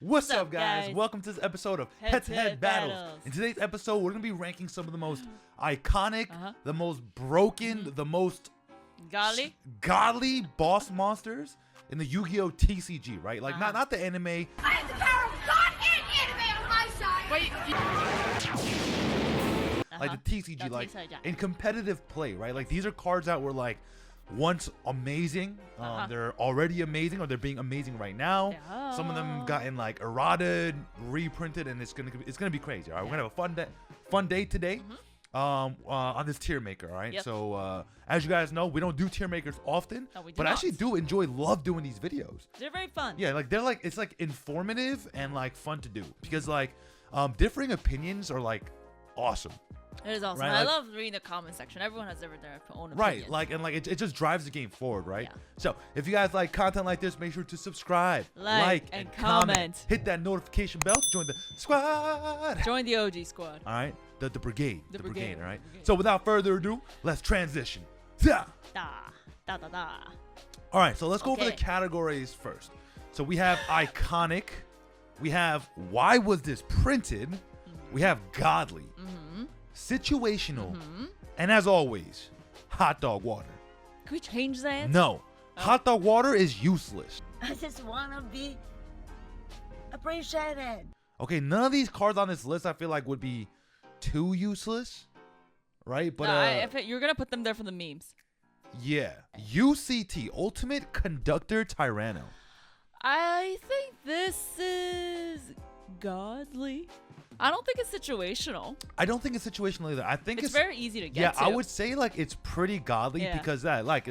What's up, guys? Welcome to this episode of Head-to-Head Battles. In today's episode, we're going to be ranking some of the most iconic, the most broken, the most godly boss monsters in the Yu-Gi-Oh! TCG, right? Like, not the anime. I have the power of God and anime on my side! Wait, like the TCG, like in competitive play, right? Like, these are cards that were like once amazing, they're already amazing, or they're being amazing right now. Some of them gotten like errated, reprinted, and it's gonna be crazy. All right, we're gonna have a fun day today on this tier maker. All right, so as you guys know, we don't do tier makers often, but I actually love doing these videos. They're very fun. Yeah, like it's like informative and like fun to do, because like differing opinions are like awesome. It is awesome. Right, I like, love reading the comment section. Everyone has their own opinion. Right, like, and like it just drives the game forward, right? Yeah. So if you guys like content like this, make sure to subscribe, like and comment. Hit that notification bell to join the squad. Join the OG squad. All right, the brigade. The brigade, all right? Brigade. So without further ado, let's transition. Da. All right, so let's go over the categories first. So we have iconic, we have why was this printed, we have godly, situational, and as always, hot dog water. Can we change that? No, hot dog water is useless. I just want to be appreciated. Okay, none of these cards on this list I feel like would be too useless, right? But if you're gonna put them there for the memes. Yeah, UCT, Ultimate Conductor Tyranno. I think this is godly. I don't think it's situational. I don't think it's situational either. I think it's very easy to get to. Yeah, I would say like it's pretty godly because that like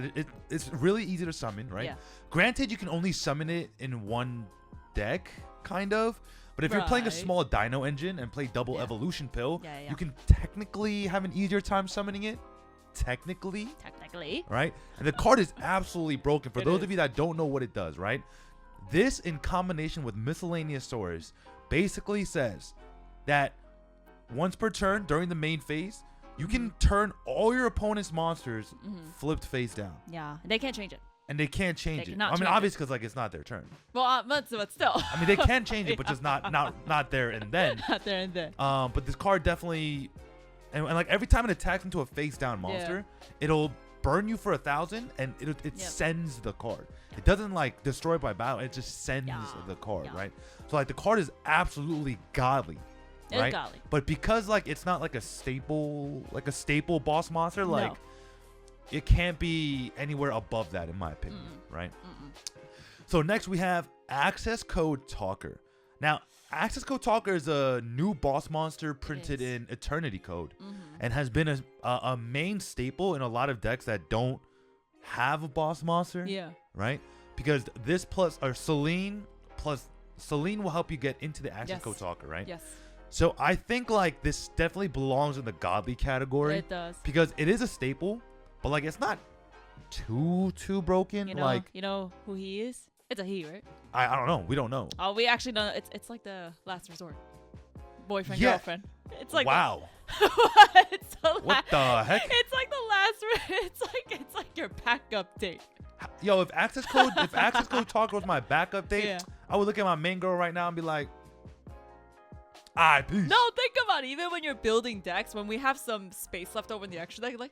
it's really easy to summon, right? Yeah. Granted, you can only summon it in one deck, kind of. But if you're playing a small Dino engine and play double evolution pill, you can technically have an easier time summoning it. Technically. Right? And the card is absolutely broken. For those of you that don't know what it does, right? This, in combination with Miscellaneous Source, basically says that once per turn during the main phase, you can turn all your opponent's monsters flipped face down. Yeah, they can't change it. And they can't change it. I mean, obviously, because like it's not their turn. Well, but still. I mean, they can change it, but just not there and then. Not there and then. But this card definitely, and like every time it attacks into a face down monster, it'll burn you for 1,000, and it sends the card. It doesn't like destroy it by battle. It just sends the card, right? So like the card is absolutely godly. Right? Godly. But because like it's not like a staple boss monster, like it can't be anywhere above that in my opinion, right? So next we have Access Code Talker. Now, Access Code Talker is a new boss monster printed in Eternity Code and has been a main staple in a lot of decks that don't have a boss monster. Yeah. Right? Because this plus Celine will help you get into the Access Code Talker, right? Yes. So I think like this definitely belongs in the godly category. It does. Because it is a staple, but like it's not too broken. You know who he is? It's a he, right? I don't know. We don't know. Oh, we actually know. It's like the last resort. Boyfriend, girlfriend. It's like wow. What the heck? It's like the last. It's like your backup date. Yo, if Access Code Talker was my backup date, I would look at my main girl right now and be like, peace. No, think about it. Even when you're building decks, when we have some space left over in the extra deck, like,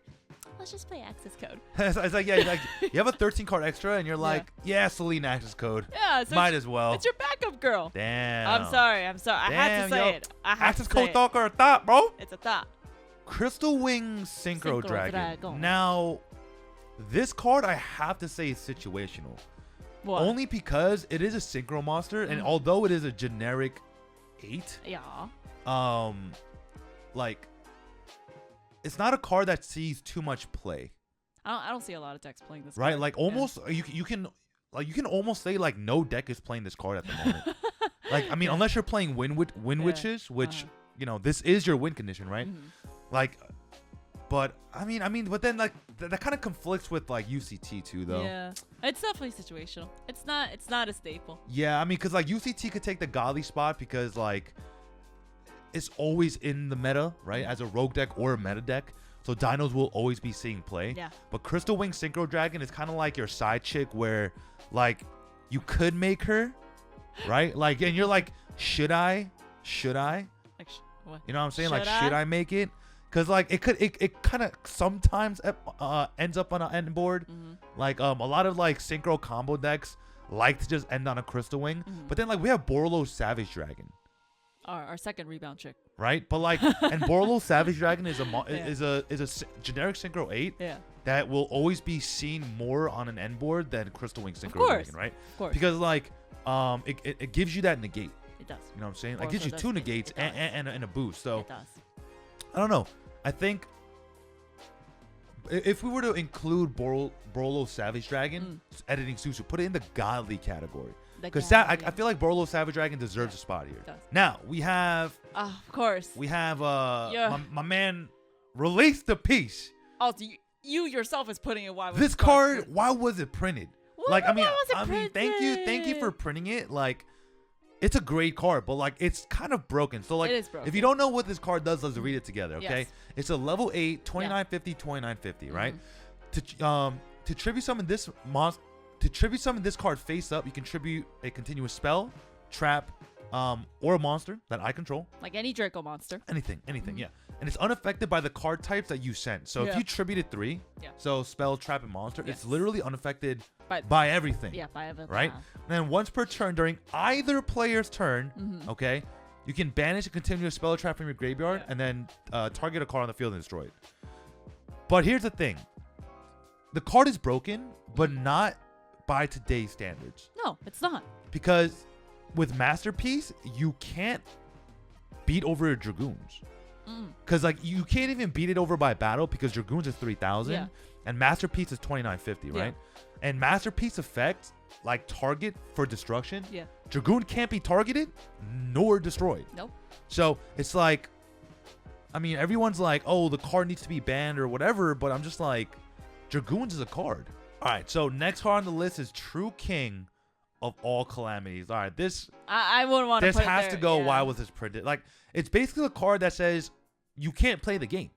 let's just play Access Code. It's like, you have a 13 card extra, and you're like, Celine Access Code. Yeah, so might as well. It's your backup girl. Damn. I'm sorry. I had to say it. Access Code Talker, a thought, bro. It's a thought. Crystal Wing Synchro Dragon. Now, this card I have to say is situational. What? Only because it is a synchro monster, and although it is a generic 8, like it's not a card that sees too much play. I don't see a lot of decks playing this right card. Like almost you can almost say like no deck is playing this card at the moment. Like I mean unless you're playing Wind Witches, which you know this is your win condition, right? Like but but then like that kind of conflicts with like UCT too, though. Yeah, it's definitely situational. It's not a staple. Yeah, I mean, because like UCT could take the godly spot because like it's always in the meta, right? As a rogue deck or a meta deck, so dinos will always be seeing play. Yeah. But Crystal Wing Synchro Dragon is kind of like your side chick, where like you could make her right? Like, and you're like, should I? Like, what? You know what I'm saying? Should Like, I? should I make it? Because like it kind of sometimes ends up on an end board. Like a lot of like synchro combo decks like to just end on a Crystal Wing. But then like we have Borolo Savage Dragon. Our second rebound chick. Right, but like, and Borolo Savage Dragon is a generic Synchro 8 that will always be seen more on an end board than Crystal Wing Synchro Dragon, right? Of course. Because like, it gives you that negate. It does. You know what I'm saying? It Also gives you does 2 it. negates It does. and a boost. So It does. I don't know. I think if we were to include Borolo Savage Dragon editing Susu, put it in the godly category. Because I feel like Borolo Savage Dragon deserves a spot here. Does. Now we have. Of course. We have my man released the piece. Oh, so you yourself is putting it. Why was This it card? Why was it printed? What? Like, I Why was it mean, thank you for printing it. Like, it's a great card, but like, it's kind of broken. So like, It is broken. if you don't know what this card does, let's read it together. Okay, Yes. it's a level 8, 2950, 2950, right? To tribute summon this monster. To tribute summon this card face up, you can tribute a continuous spell, trap, or a monster that I control. Like any Draco monster. Anything, yeah. And it's unaffected by the card types that you sent. So if you tributed 3, so spell, trap, and monster, it's literally unaffected by everything. Yeah, by everything. Right? And then once per turn during either player's turn, okay, you can banish a continuous spell or trap from your graveyard and then target a card on the field and destroy it. But here's the thing. The card is broken, but not by today's standards. No, it's not. Because with Masterpiece, you can't beat over your Dragoons. Because like you can't even beat it over by battle because Dragoons is 3,000 and Masterpiece is 2,950, right? And Masterpiece effect, like target for destruction, Dragoon can't be targeted nor destroyed. Nope. So it's like, I mean, everyone's like, oh, the card needs to be banned or whatever, but I'm just like, Dragoons is a card. All right, so next card on the list is True King of all calamities. All right, this I wouldn't want to this put it has there. to go. Why was this printed? Like, it's basically a card that says you can't play the game.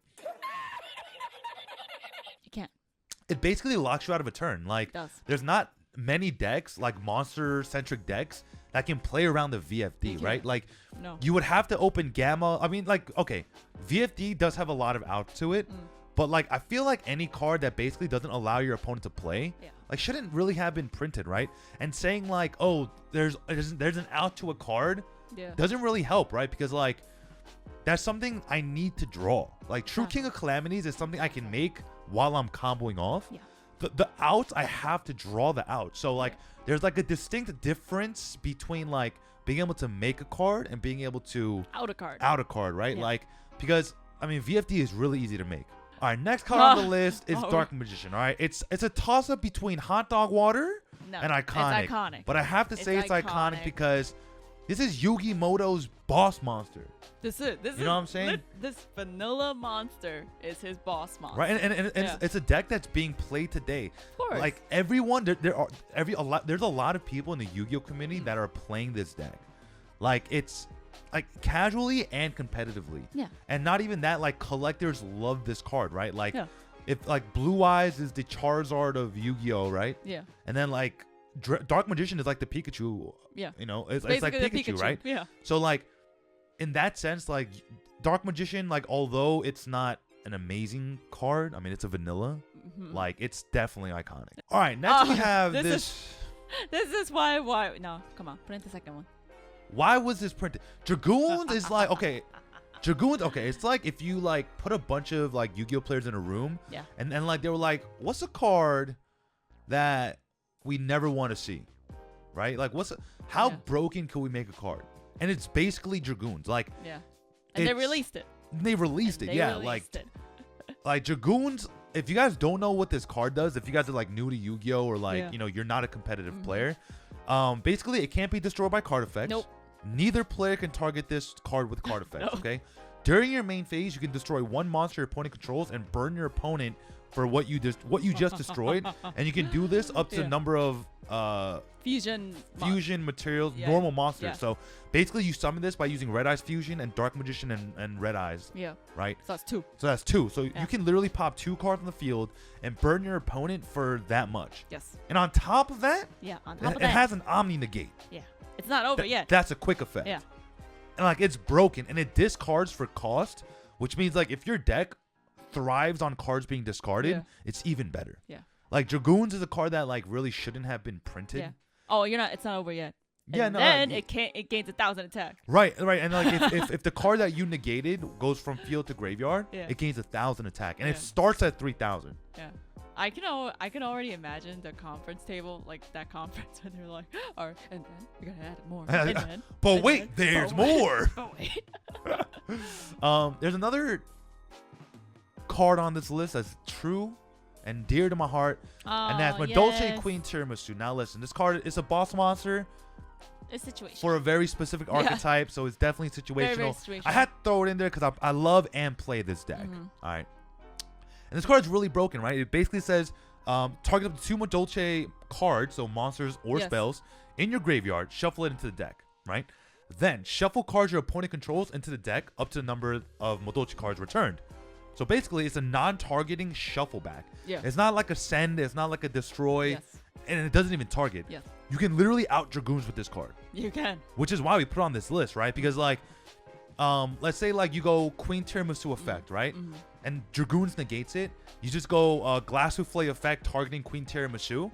You can't. It basically locks you out of a turn. Like, there's not many decks, like monster-centric decks, that can play around the VFD, right? Like, you would have to open Gamma. I mean, like, okay, VFD does have a lot of outs to it. But like, I feel like any card that basically doesn't allow your opponent to play, like, shouldn't really have been printed, right? And saying like, oh, there's an out to a card, doesn't really help, right? Because like, that's something I need to draw. Like, True King of Calamities is something I can make while I'm comboing off. The outs, I have to draw the out. So like, there's like a distinct difference between like being able to make a card and being able to out a card, right? Like, because I mean, VFD is really easy to make. All right, next card on the list is Dark Magician. All right, it's a toss up between Hot Dog Water and Iconic. It's iconic. But I have to say it's iconic because this is Yugi Moto's boss monster. This is you know what I'm saying? This vanilla monster is his boss monster. Right, and it's a deck that's being played today. Of course. Like everyone, there's a lot of people in the Yu-Gi-Oh community that are playing this deck. Like, it's like casually and competitively. And not even that, like, collectors love this card, right? Like, if like Blue Eyes is the Charizard of Yu-Gi-Oh, right? And then like Dark Magician is like the Pikachu. You know, it's like Pikachu, right? So like, in that sense, like, Dark Magician, like, although it's not an amazing card, I mean, it's a vanilla, like, it's definitely iconic. All right, next we have this. This is why no, come on, print the second one. Why was this printed? Dragoons is like, okay, Dragoons, okay, it's like if you like put a bunch of like Yu-Gi-Oh players in a room, and then like they were like, what's a card that we never want to see, right? Like, how broken could we make a card? And it's basically Dragoons, like, and they released it. They released it, like Dragoons. If you guys don't know what this card does, if you guys are like new to Yu-Gi-Oh or like you know, you're not a competitive player, basically it can't be destroyed by card effects. Neither player can target this card with card effects. Okay, during your main phase, you can destroy one monster your opponent controls and burn your opponent for what you just destroyed, and you can do this up to a number of fusion materials, normal monsters. So basically, you summon this by using Red Eyes Fusion and Dark Magician and Red Eyes. Right. So that's two. So you can literally pop 2 cards on the field and burn your opponent for that much. And on top of that, it has an Omni negate. It's not over yet. That's a quick effect. Yeah. And like it's broken and it discards for cost, which means like if your deck thrives on cards being discarded, it's even better. Yeah. Like Dragoons is a card that like really shouldn't have been printed. Yeah. Oh, it's not over yet. Yeah, and no. Then it gains 1,000 attack. Right. And like if the card that you negated goes from field to graveyard, Yeah. it gains 1,000 attack, and Yeah. it starts at 3,000. Yeah. I can already imagine the conference table, like that conference where they're like, all right, and then we're gonna add more. And then, But and wait, then, there's but wait, more. But wait. There's another card on this list that's true and dear to my heart, and that's Dolce Queen Tiramisu. Now listen, this card is a boss monster. It's situational. For a very specific archetype, so it's definitely situational. Very situational. I had to throw it in there because I love and play this deck. All right. And this card is really broken, right? It basically says target up to 2 Dolce cards, so monsters or spells, in your graveyard. Shuffle it into the deck, right? Then shuffle cards your opponent controls into the deck up to the number of Dolce cards returned. So basically, it's a non-targeting shuffle back. Yeah. It's not like a send. It's not like a destroy. Yes. And it doesn't even target. Yes. You can literally out Dragoons with this card. You can. Which is why we put it on this list, right? Because like, let's say like you go Queen Tiramisu effect, right? And Dragoons negates it. You just go Glass Souffle effect targeting Queen Tiramisu,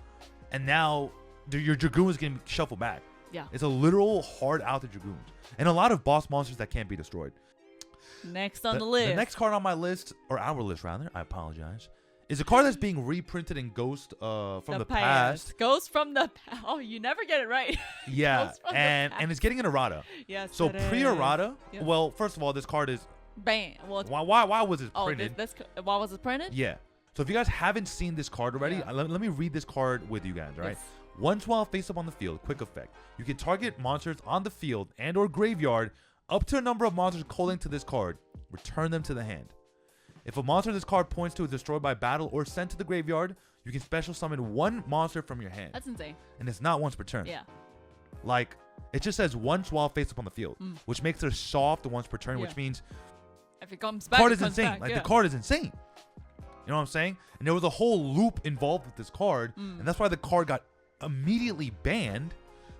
and now your Dragoons can shuffle back. Yeah. It's a literal hard out the Dragoons, and a lot of boss monsters that can't be destroyed. Next on the list. The next card on my list, or our list rather, I apologize, is a card that's being reprinted in Ghost from the past. Ghost from the past. Oh, you never get it right. Yeah, and it's getting an errata. Yes. So pre-errata, Yeah. well, first of all, this card is banned. Well, why was it printed? Why was it printed? Yeah. So if you guys haven't seen this card already, let me read this card with you guys, all right? Yes. Once while face up on the field, quick effect. You can target monsters on the field and or graveyard up to a number of monsters calling to this card. Return them to the hand. If a monster this card points to is destroyed by battle or sent to the graveyard, you can special summon 1 monster from your hand. That's insane. And it's not once per turn. Yeah. Like, it just says once while face up on the field, which makes it soft once per turn, which means if it comes the back, card it is comes insane. back. Like, the card is insane. You know what I'm saying? And there was a whole loop involved with this card, and that's why the card got immediately banned.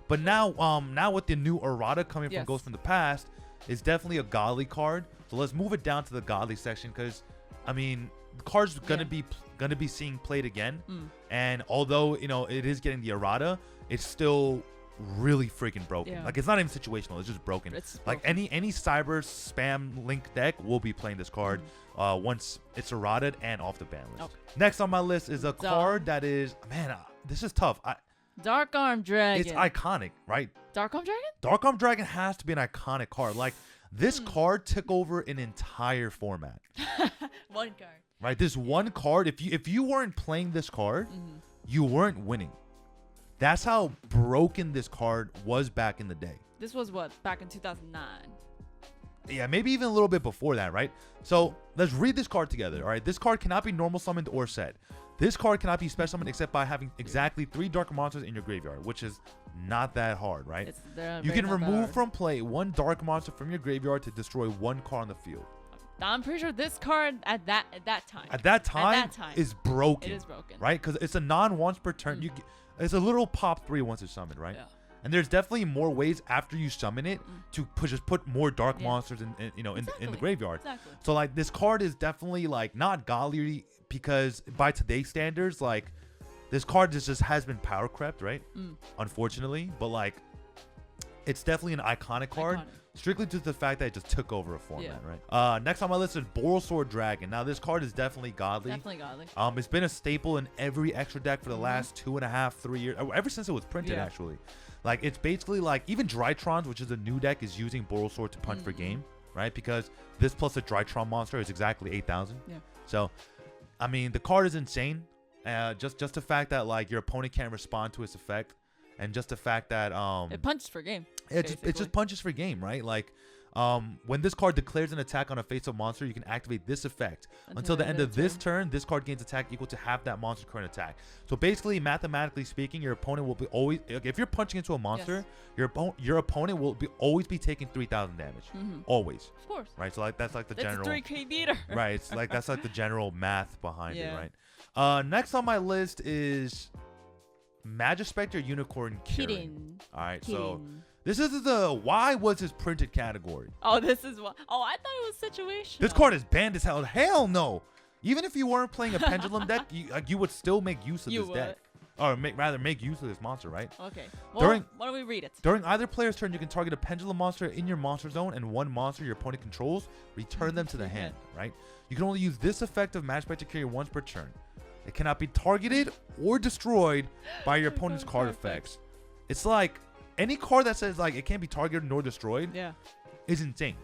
But now, now with the new errata coming from Ghost from the Past, it's definitely a godly card. So let's move it down to the godly section, because I mean, the card's gonna be seeing played again, and although it is getting the errata, it's still really freaking broken. Yeah. Like, it's not even situational; it's just broken. Like any cyber spam link deck will be playing this card once it's errated and off the ban list. Okay. Next on my list is a card that is, man, this is tough. Darkarm Drag. It's iconic, right? Darkarm Dragon? Darkarm Dragon has to be an iconic card. Like, this card took over an entire format. One card. Right, this one card. If you weren't playing this card, you weren't winning. That's how broken this card was back in the day. This was what, back in 2009? Yeah, maybe even a little bit before that, right? So let's read this card together. All right, this card cannot be normal summoned or set. This card cannot be special summoned except by having exactly 3 dark monsters in your graveyard, which is not that hard, right? You can remove from play 1 dark monster from your graveyard to destroy 1 card on the field. I'm pretty sure this card at that time is broken. It is broken, right? Because it's a non-once per turn. It's a little pop 3 once it's summoned, right? Yeah. And there's definitely more ways after you summon it to just put more dark monsters in the graveyard. Exactly. So like, this card is definitely like not godly, because by today's standards, like, this card just has been power crept, right? Unfortunately, but like, it's definitely an iconic card. Strictly due to the fact that it just took over a format, right? Next on my list is Borrelsword Dragon. Now, this card is definitely godly. Definitely godly. It's been a staple in every extra deck for the last 2.5, 3 years, ever since it was printed, actually. Like, it's basically like, even Drytrons, which is a new deck, is using Borrelsword to punch for game, right? Because this plus a Drytron monster is exactly 8,000. Yeah. So, I mean, the card is insane. Just the fact that, like, your opponent can't respond to its effect, and just the fact that it punches for game. It just punches for game, right? Like, when this card declares an attack on a face-up monster, you can activate this effect. Until the end of this turn, this card gains attack equal to half that monster's current attack. So basically, mathematically speaking, your opponent will be always, if you're punching into a monster, your opponent will always be taking 3,000 damage. Always. Of course. Right. So like, that's like the general. That's a 3K beater. Right. It's like, that's like the general math behind it, right? Next on my list is Magispector Unicorn Kirin. All right. So This is the why was this printed category. Oh, this is what. Oh, I thought it was situational. This card is banned as hell. Hell no. Even if you weren't playing a Pendulum deck, you would still make use of this deck. Or rather make use of this monster, right? Okay. Well, why don't we read it? During either player's turn, you can target a Pendulum monster in your monster zone and one monster your opponent controls. Return them to the hand, right? You can only use this effect of Match by Carrier once per turn. It cannot be targeted or destroyed by your opponent's card effects. It's like any card that says like it can't be targeted nor destroyed is insane.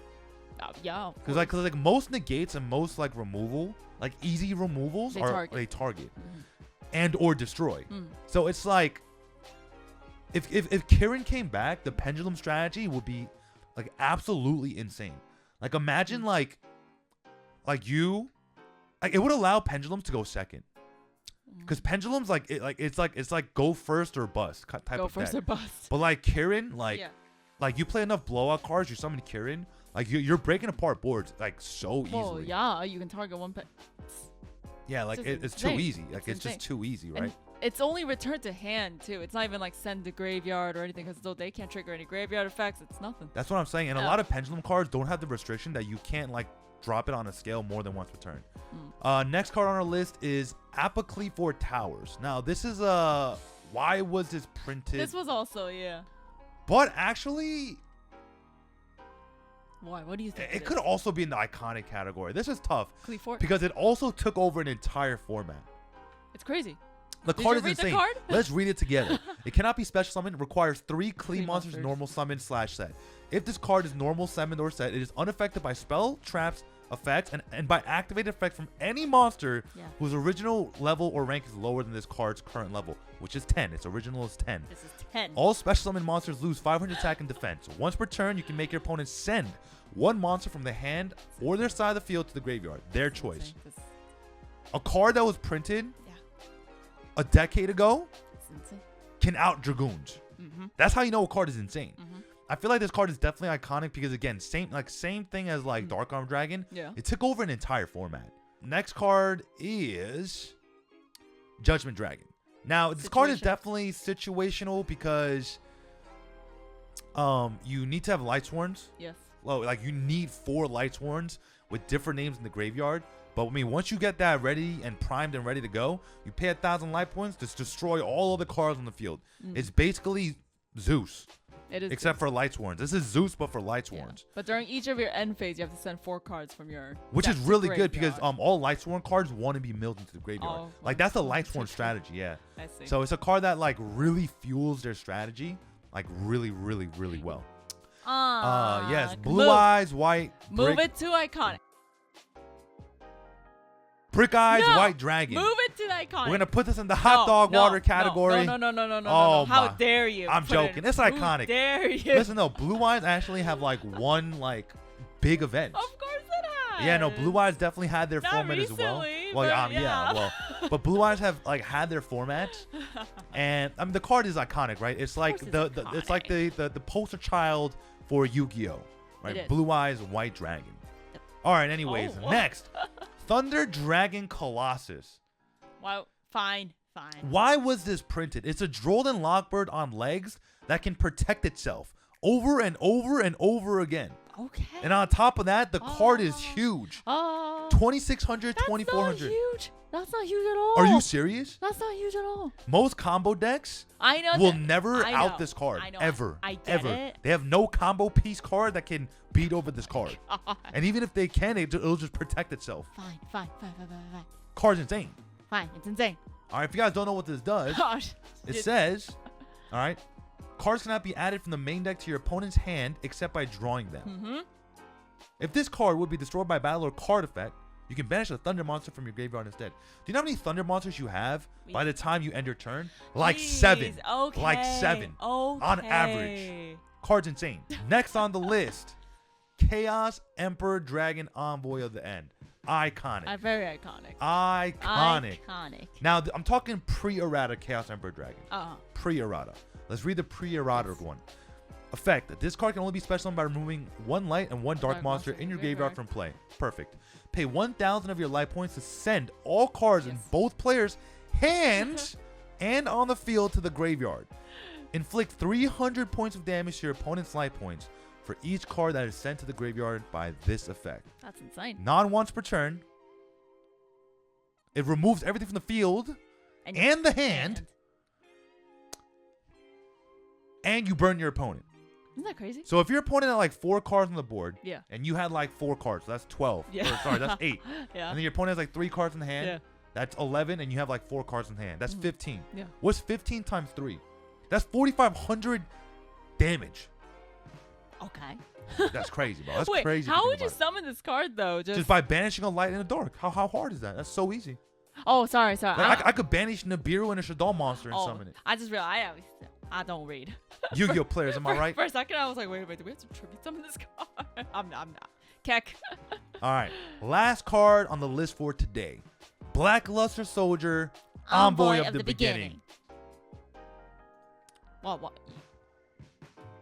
Yeah. Because like most negates and most like removal, like easy removals they target and or destroy. So it's like if Kieran came back, the Pendulum strategy would be like absolutely insane. Like imagine like it would allow Pendulums to go second. Because Pendulums it's like go first or bust type of deck. Go first or bust. But like Kieran, like you play enough blowout cards, you summon Kieran, like you're breaking apart boards like so easily. Well, yeah, you can target one pet. Yeah, like it's too easy. Like it's just too easy, right? And it's only returned to hand too. It's not even like send to graveyard or anything, because though they can't trigger any graveyard effects, it's nothing. That's what I'm saying. And a lot of Pendulum cards don't have the restriction that you can't like drop it on a scale more than once per turn. Next card on our list is Apoclephor Towers. Now this is why was this printed? This was also but actually, why? What do you think? It could also be in the iconic category. This is tough Clephort? because it also took over an entire format. It's crazy. The card is insane. Let's read it together. It cannot be special summoned. It requires 3 Clee monsters normal summon / set. If this card is normal summoned or set, it is unaffected by spell, traps, effects, and by activated effect from any monster whose original level or rank is lower than this card's current level, which is 10. Its original is 10. This is 10. All special summon monsters lose 500 attack and defense. Once per turn, you can make your opponent send one monster from the hand or their side of the field to the graveyard. Their choice. A card that was printed a decade ago can out Dragoons. That's how you know a card is insane. I feel like this card is definitely iconic because again, same thing as like Darkarm Dragon. It took over an entire format. Next card is Judgment Dragon. Now this card is definitely situational because you need to have Lightsworns. Yes. Like you need 4 Lightsworns with different names in the graveyard. But I mean, once you get that ready and primed and ready to go, you pay 1,000 life points to destroy all of the cards on the field. It's basically Zeus. It is except for Lightsworns. This is Zeus, but for Lightsworns. But during each of your end phase, you have to send 4 cards from your which is really good because all Lightsworn cards want to be milled into the graveyard. Like that's a Lightsworn strategy, I see. So it's a card that like really fuels their strategy, like really, really, really well. Yes, blue eyes, white. Move it to iconic. Brick Eyes White Dragon. Move it to the iconic. We're gonna put this in the hot dog water category. No. How dare you? I'm joking. It's iconic. How dare you? Listen, no, Blue Eyes actually have like one like big event. Of course it has. Yeah, no, Blue Eyes definitely had their Not format recently, as well. But Blue Eyes have like had their formats, and I mean the card is iconic, right? It's like the poster child for Yu-Gi-Oh, right? Blue Eyes White Dragon. All right, anyways, next. Thunder Dragon Colossus. Well, fine. Why was this printed? It's a Drolden Lockbird on legs that can protect itself over and over and over again. Okay. And on top of that, the card is huge. 2,600, 2,400. That's not huge at all. Are you serious? That's not huge at all. Most combo decks will never out this card. Ever. I get it. They have no combo piece card that can beat over this card. And even if they can, it'll just protect itself. Fine. Card's insane. Fine, it's insane. All right, if you guys don't know what this does, it says, all right, cards cannot be added from the main deck to your opponent's hand except by drawing them. If this card would be destroyed by battle or card effect, you can banish a Thunder monster from your graveyard instead. Do you know how many Thunder monsters you have by the time you end your turn? Like 7. Okay. Like 7 on average. Card's insane. Next on the list, Chaos Emperor Dragon Envoy of the End. Iconic. Very iconic. Iconic. Now, I'm talking pre-errata Chaos Emperor Dragon. Pre-errata. Let's read the pre-errata one. Effect. This card can only be special by removing 1 light and 1 dark monster in your graveyard from play. Perfect. Pay 1,000 of your life points to send all cards in both players' hands and on the field to the graveyard. Inflict 300 points of damage to your opponent's life points for each card that is sent to the graveyard by this effect. That's insane. Non-once per turn. It removes everything from the field and the hand. And you burn your opponent. Isn't that crazy? So if your opponent had like 4 cards on the board, yeah, and you had like 4 cards, so that's 12. Yeah. Or, sorry, that's 8. Yeah. And then your opponent has like 3 cards in the hand. Yeah. That's 11, and you have like 4 cards in hand. That's 15. Yeah. What's 15 times 3? That's 4,500 damage. Okay. That's crazy, bro. That's Wait, crazy. how would you summon this card though? Just by banishing a light and a dark. How hard is that? That's so easy. Oh, sorry. Like, I could banish Nibiru and a Shaddoll monster and summon it. I just realized I don't read. Yu-Gi-Oh players, am I right? For a second, I was like, wait, do we have to tribute summon this card? I'm not. Keck. All right. Last card on the list for today. Blackluster Soldier, Envoy of the Beginning. What?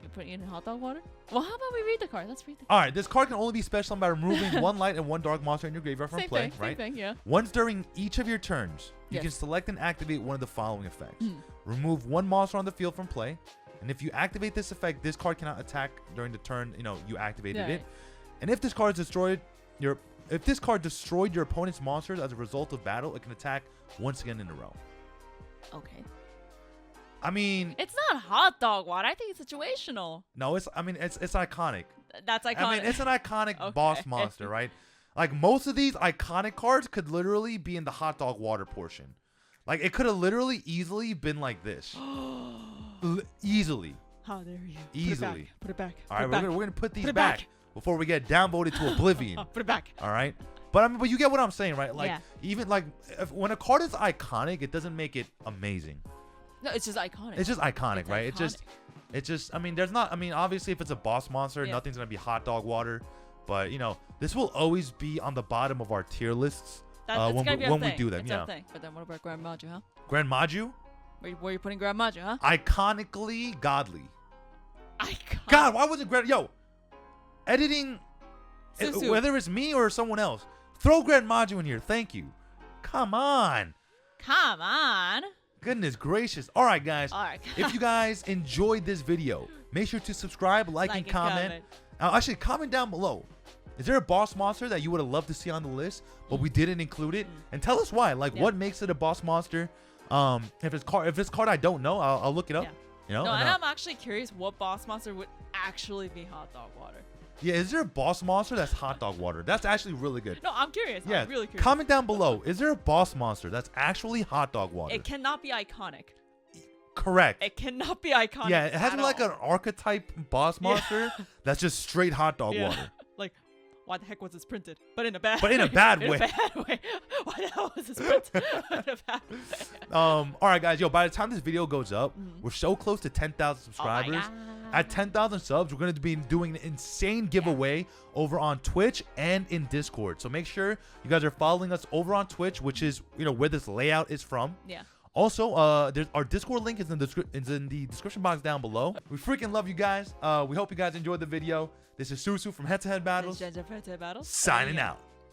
You're putting it in hot dog water? Well, how about we read the card? Let's read the card. All right. This card can only be special by removing 1 light and 1 dark monster in your graveyard from play, right? Same thing, yeah. Once during each of your turns, you can select and activate one of the following effects. Remove 1 monster on the field from play. And if you activate this effect, this card cannot attack during the turn, you activated it. And if this card destroyed your opponent's monsters as a result of battle, it can attack once again in a row. Okay. I mean, it's not hot dog water. I think it's situational. No, it's iconic. That's iconic. I mean, it's an iconic boss monster, right? Like most of these iconic cards could literally be in the hot dog water portion. Like it could have literally easily been like this. Easily. How dare you? Easily. Put it back. All right, we're gonna put these back before we get downvoted to oblivion. Put it back. All right. But you get what I'm saying, right? Like even like when a card is iconic, it doesn't make it amazing. No, it's just iconic. It's just iconic, right? It's just. I mean, there's not. I mean, obviously, if it's a boss monster, nothing's gonna be hot dog water. But this will always be on the bottom of our tier lists when we do them. It's a thing. But then what about Grand Maju, huh? Grand Maju? Where are you putting Grand Maju, huh? Iconically godly. Iconic. God, why wasn't editing? Susu. Whether it's me or someone else, throw Grand Maju in here. Thank you. Come on. Come on. Goodness gracious. All right, guys. All right. If you guys enjoyed this video, make sure to subscribe, like and comment. Actually, comment down below. Is there a boss monster that you would have loved to see on the list, but we didn't include it? And tell us why. Like, what makes it a boss monster? If it's card I don't know, I'll look it up. No, and I'm actually curious what boss monster would actually be hot dog water. Yeah, is there a boss monster that's hot dog water? That's actually really good. No, I'm curious. Yeah, I'm really curious. Comment down below. Is there a boss monster that's actually hot dog water? It cannot be iconic. Correct. It cannot be iconic. Yeah, it has to be like an archetype boss monster that's just straight hot dog water. Like, why the heck was this printed? But in a bad way. In a bad way. Why the hell was this printed? In a bad way. All right, guys. By the time this video goes up, we're so close to 10,000 subscribers. Oh my God. At 10,000 subs, we're going to be doing an insane giveaway over on Twitch and in Discord. So make sure you guys are following us over on Twitch, which is where this layout is from. Yeah. Also, our Discord link is in the description box down below. We freaking love you guys. We hope you guys enjoyed the video. This is Susu from HeadtoHead Battles. Signing out.